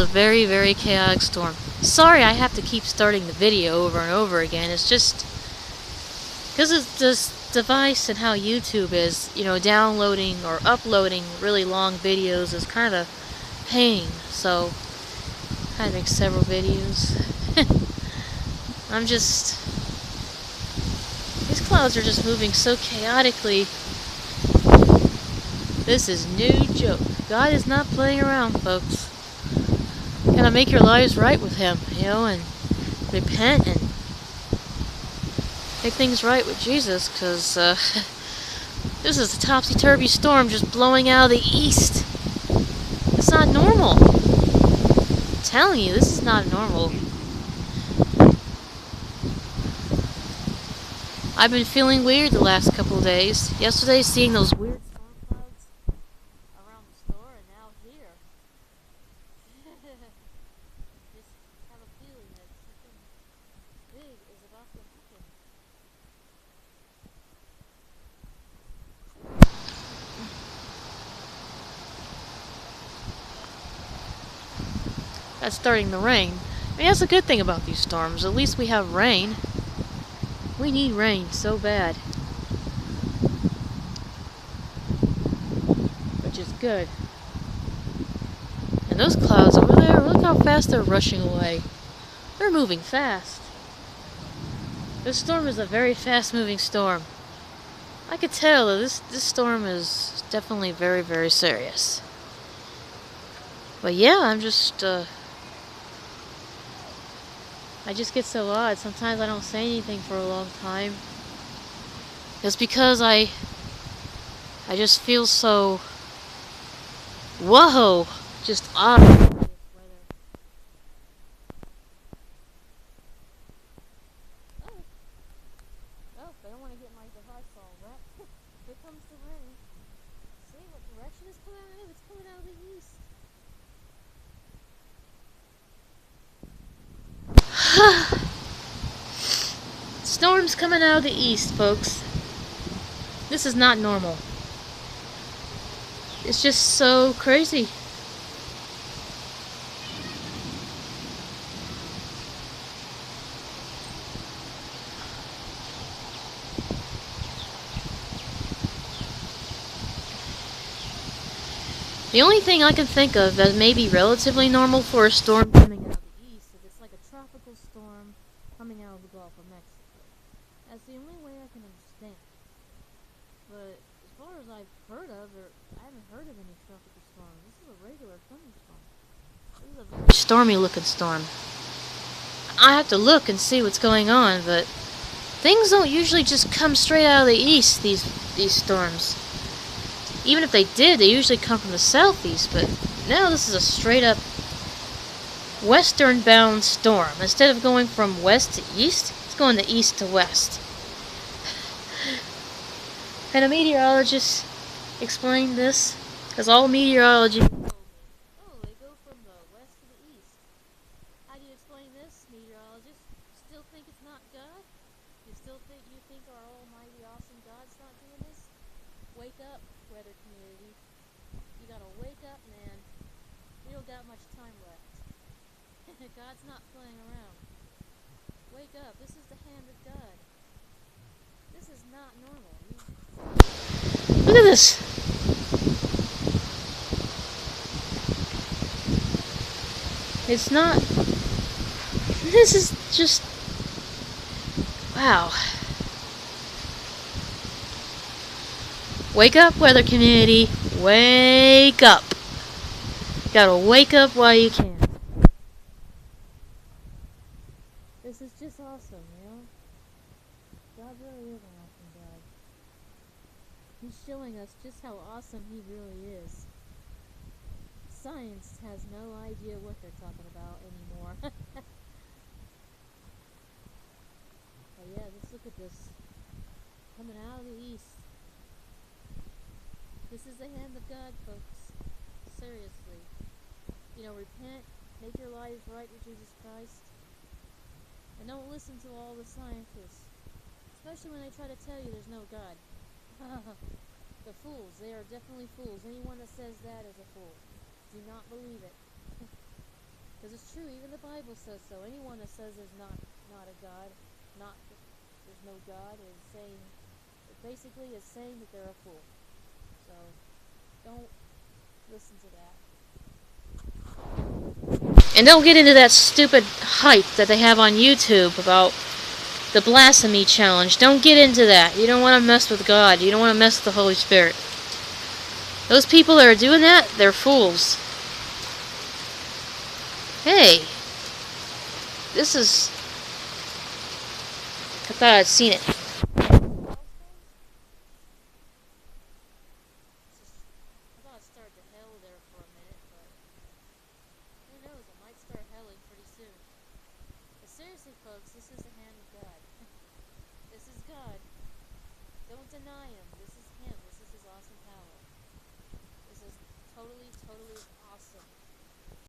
a very, very chaotic storm. Sorry I have to keep starting the video over and over again. It's just because it's this device and how YouTube is, downloading or uploading really long videos is kind of a pain. So I had to make several videos. These clouds are just moving so chaotically. This is no joke. God is not playing around, folks. Gotta make your lives right with Him, and repent and make things right with Jesus, because this is a topsy-turvy storm just blowing out of the east. It's not normal. I'm telling you, this is not normal. I've been feeling weird the last couple of days. Yesterday, seeing those weird storm clouds around the store, and now here. Just have a feeling that something big is about to happen. That's starting to rain. I mean, that's a good thing about these storms. At least we have rain. We need rain so bad. Which is good. And those clouds over there, look how fast they're rushing away. They're moving fast. This storm is a very fast-moving storm. I could tell that this storm is definitely very, very serious. But yeah, I just get so odd. Sometimes I don't say anything for a long time. It's because I just feel so, whoa, just odd. Oh, I don't want to get my device all wet. Here comes the rain. See what direction it's coming out of? It's coming out of the east. Storm's coming out of the east, folks. This is not normal. It's just so crazy. The only thing I can think of that may be relatively normal for a storm coming out of the east is it's like a tropical storm coming out of the Gulf of Mexico. That's the only way I can understand. But as far as I've heard of, I haven't heard of any tropical storm. This is a regular thunderstorm. This is a very stormy looking storm. I have to look and see what's going on, but things don't usually just come straight out of the east, these storms. Even if they did, they usually come from the southeast, but now this is a straight up western bound storm. Instead of going from west to east, it's going to east to west. And a meteorologist explained this, because all meteorology told me, oh, they go from the west to the east. How do you explain this, meteorologist? Still think it's not God? You think our almighty awesome God's not doing this? Wake up, weather community. You gotta wake up, man. We don't got much time left. God's not playing around. Wake up. This is the hand of God. This is not normal. Look at this. It's not. This is just. Wow. Wake up, weather community. Wake up. Gotta wake up while you can. This is just awesome, God really is an awesome God. He's showing us just how awesome He really is. Science has no idea what they're talking about anymore. But yeah, just look at this. Coming out of the east. This is the hand of God, folks. Seriously. Repent, make your lives right with Jesus Christ. And don't listen to all the scientists. Especially when they try to tell you there's no God. The fools, they are definitely fools. Anyone that says that is a fool. Do not believe it. Because it's true, even the Bible says so. Anyone that says there's not a God, not there's no God, is saying, it basically is saying that they're a fool. So don't listen to that. And don't get into that stupid hype that they have on YouTube about the blasphemy challenge. Don't get into that. You don't want to mess with God. You don't want to mess with the Holy Spirit. Those people that are doing that, they're fools. Hey, this is... I thought I'd seen it. Seriously, folks, this is the hand of God. This is God. Don't deny Him. This is Him. This is His awesome power. This is totally